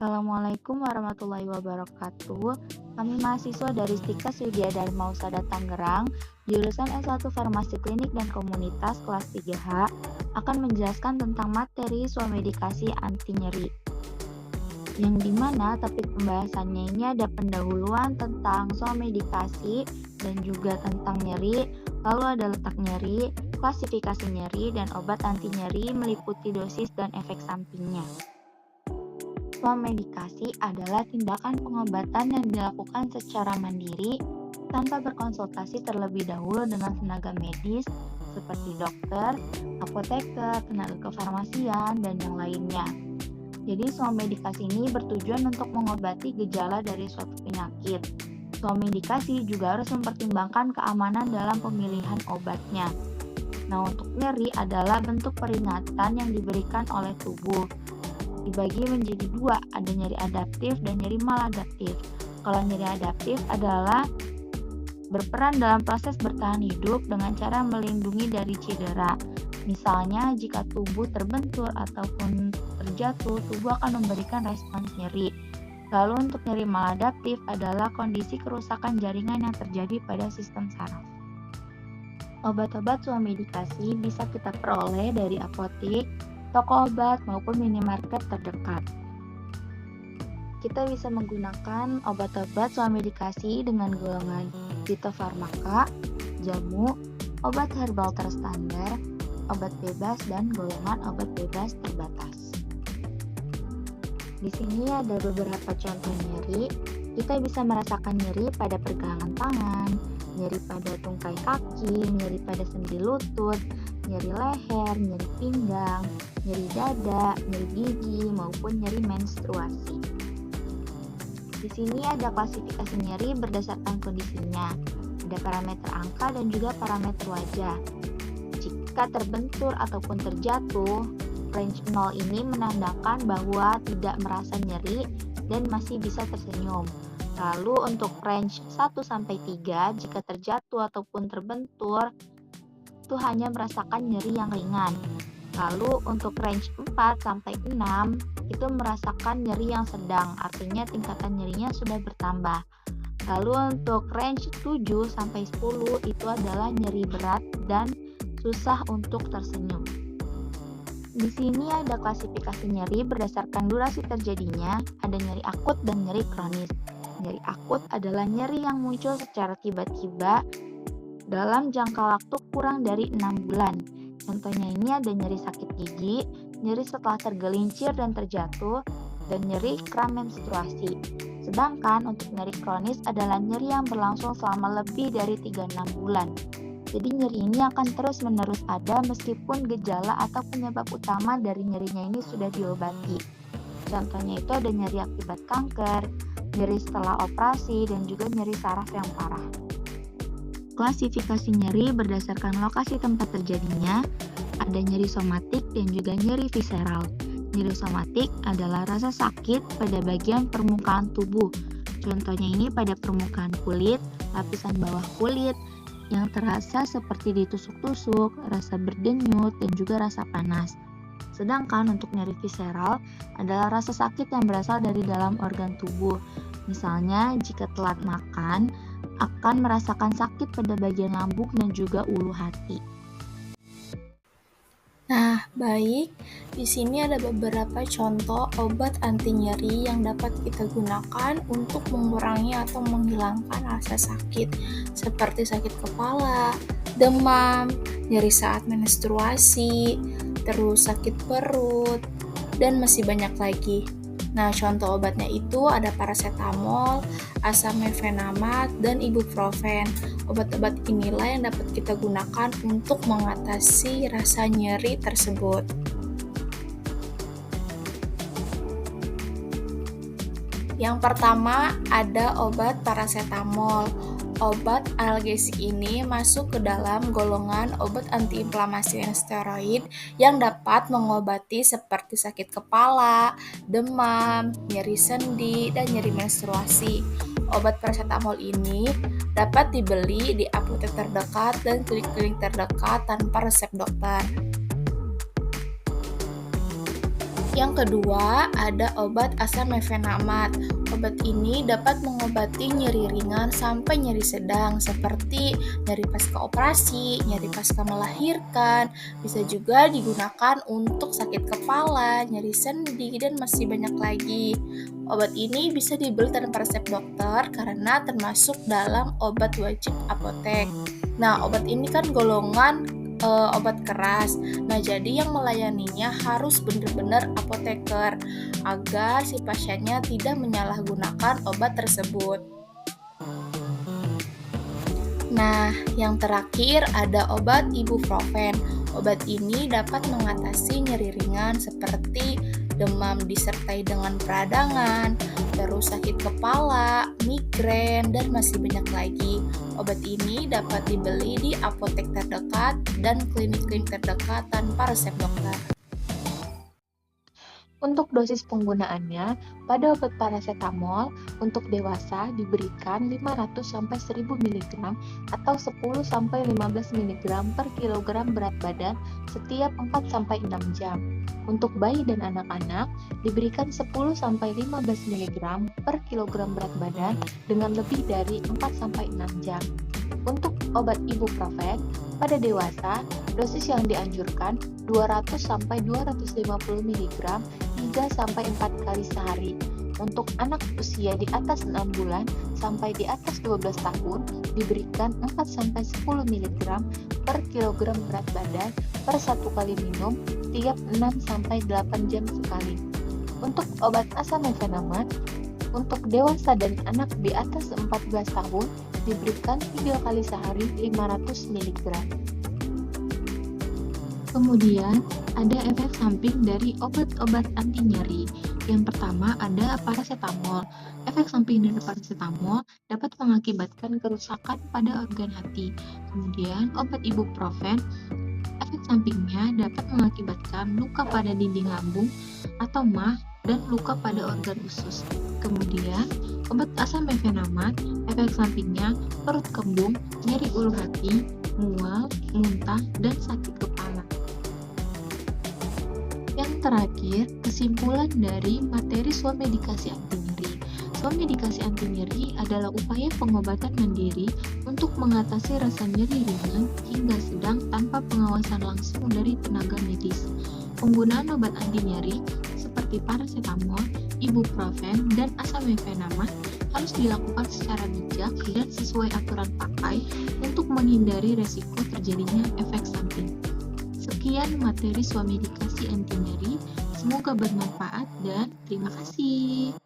Assalamualaikum warahmatullahi wabarakatuh. Kami mahasiswa dari Stika Widya Dharma Husada Tangerang, jurusan S1 Farmasi Klinik dan Komunitas kelas 3H, akan menjelaskan tentang materi swamedikasi anti nyeri. Yang dimana topik pembahasannya ini ada pendahuluan tentang swamedikasi dan juga tentang nyeri, lalu ada letak nyeri, klasifikasi nyeri, dan obat anti nyeri meliputi dosis dan efek sampingnya. Swamedikasi adalah tindakan pengobatan yang dilakukan secara mandiri tanpa berkonsultasi terlebih dahulu dengan tenaga medis seperti dokter, apoteker, tenaga kefarmasian, dan yang lainnya. Jadi swamedikasi ini bertujuan untuk mengobati gejala dari suatu penyakit. Swamedikasi juga harus mempertimbangkan keamanan dalam pemilihan obatnya. Nah, untuk nyeri adalah bentuk peringatan yang diberikan oleh tubuh. Dibagi menjadi dua, ada nyeri adaptif dan nyeri maladaptif. Kalau nyeri adaptif adalah berperan dalam proses bertahan hidup dengan cara melindungi dari cedera. Misalnya, jika tubuh terbentur ataupun terjatuh, tubuh akan memberikan respons nyeri. Lalu untuk nyeri maladaptif adalah kondisi kerusakan jaringan yang terjadi pada sistem saraf. Obat-obat swamedikasi bisa kita peroleh dari apotek, toko obat, maupun minimarket terdekat. Kita bisa menggunakan obat-obat swamedikasi dengan golongan fitofarmaka, jamu, obat herbal terstandar, obat bebas, dan golongan obat bebas terbatas. Di sini ada beberapa contoh nyeri. Kita bisa merasakan nyeri pada pergelangan tangan, nyeri pada tungkai kaki, nyeri pada sendi lutut, nyeri leher, nyeri pinggang, nyeri dada, nyeri gigi, maupun nyeri menstruasi. Di sini ada klasifikasi nyeri berdasarkan kondisinya. Ada parameter angka dan juga parameter wajah. Jika terbentur ataupun terjatuh, range 0 ini menandakan bahwa tidak merasa nyeri dan masih bisa tersenyum. Lalu untuk range 1-3, jika terjatuh ataupun terbentur, itu hanya merasakan nyeri yang ringan. Lalu untuk range 4-6, itu merasakan nyeri yang sedang, artinya tingkatan nyerinya sudah bertambah. Lalu untuk range 7-10, itu adalah nyeri berat dan susah untuk tersenyum. Di sini ada klasifikasi nyeri berdasarkan durasi terjadinya, ada nyeri akut dan nyeri kronis. Nyeri akut adalah nyeri yang muncul secara tiba-tiba dalam jangka waktu kurang dari 6 bulan. Contohnya ini ada nyeri sakit gigi, nyeri setelah tergelincir dan terjatuh, dan nyeri kram menstruasi. Sedangkan untuk nyeri kronis adalah nyeri yang berlangsung selama lebih dari 3-6 bulan. Jadi nyeri ini akan terus-menerus ada meskipun gejala atau penyebab utama dari nyerinya ini sudah diobati. Contohnya itu ada nyeri akibat kanker, nyeri setelah operasi, dan juga nyeri saraf yang parah. Klasifikasi nyeri berdasarkan lokasi tempat terjadinya, ada nyeri somatik dan juga nyeri visceral. Nyeri somatik adalah rasa sakit pada bagian permukaan tubuh. Contohnya ini pada permukaan kulit, lapisan bawah kulit, yang terasa seperti ditusuk-tusuk, rasa berdenyut, dan juga rasa panas. Sedangkan untuk nyeri visceral adalah rasa sakit yang berasal dari dalam organ tubuh. Misalnya, jika telat makan, akan merasakan sakit pada bagian lambung dan juga ulu hati. Nah, baik. Di sini ada beberapa contoh obat anti nyeri yang dapat kita gunakan untuk mengurangi atau menghilangkan rasa sakit, seperti sakit kepala, demam, nyeri saat menstruasi, terus sakit perut, dan masih banyak lagi. Nah, contoh obatnya itu ada paracetamol, asam mefenamat, dan ibuprofen. Obat-obat inilah yang dapat kita gunakan untuk mengatasi rasa nyeri tersebut. Yang pertama ada obat paracetamol. Obat analgesik ini masuk ke dalam golongan obat antiinflamasi non steroid yang dapat mengobati seperti sakit kepala, demam, nyeri sendi, dan nyeri menstruasi. Obat paracetamol ini dapat dibeli di apotek terdekat dan klinik-klinik terdekat tanpa resep dokter. Yang kedua, ada obat asam mefenamat. Obat ini dapat mengobati nyeri ringan sampai nyeri sedang seperti nyeri pasca operasi, nyeri pasca melahirkan. Bisa juga digunakan untuk sakit kepala, nyeri sendi, dan masih banyak lagi. Obat ini bisa dibeli tanpa resep dokter karena termasuk dalam obat wajib apotek. Nah, obat ini kan golongan obat keras. Nah, jadi yang melayaninya harus benar-benar apoteker agar si pasiennya tidak menyalahgunakan obat tersebut. Nah, yang terakhir ada obat ibuprofen. Obat ini dapat mengatasi nyeri ringan seperti demam disertai dengan peradangan, terus sakit kepala, migrain, dan masih banyak lagi. Obat ini dapat dibeli di apotek terdekat dan klinik-klinik terdekat tanpa resep dokter. Untuk dosis penggunaannya, pada obat paracetamol untuk dewasa diberikan 500-1000 mg atau 10-15 mg per kilogram berat badan setiap 4-6 jam. Untuk bayi dan anak-anak diberikan 10-15 mg per kilogram berat badan dengan lebih dari 4-6 jam. Untuk obat ibuprofen pada dewasa, dosis yang dianjurkan 200-250 mg 3-4 kali sehari. Untuk anak usia di atas 6 bulan sampai di atas 12 tahun diberikan 4-10 mg per kilogram berat badan per 1 kali minum tiap 6-8 jam sekali. Untuk obat asam mefenamat untuk dewasa dan anak di atas 14 tahun diberikan 3 kali sehari 500 mg. Kemudian ada efek samping dari obat-obat anti nyeri. Yang pertama ada paracetamol. Efek samping dari paracetamol dapat mengakibatkan kerusakan pada organ hati. Kemudian obat ibuprofen, efek sampingnya dapat mengakibatkan luka pada dinding lambung atau mah dan luka pada organ usus. Kemudian obat asam mefenamat, efek sampingnya perut kembung, nyeri ulu hati, mual, muntah, dan sakit kepala. Yang terakhir, kesimpulan dari materi swamedikasi anti nyeri. Swamedikasi anti nyeri adalah upaya pengobatan mandiri untuk mengatasi rasa nyeri ringan hingga sedang tanpa pengawasan langsung dari tenaga medis. Penggunaan obat anti nyeri seperti paracetamol, ibuprofen, dan asam mefenamat harus dilakukan secara bijak dan sesuai aturan pakai untuk menghindari resiko terjadinya efek samping. Sekian materi swamedikasi anti nyeri, semoga bermanfaat dan terima kasih.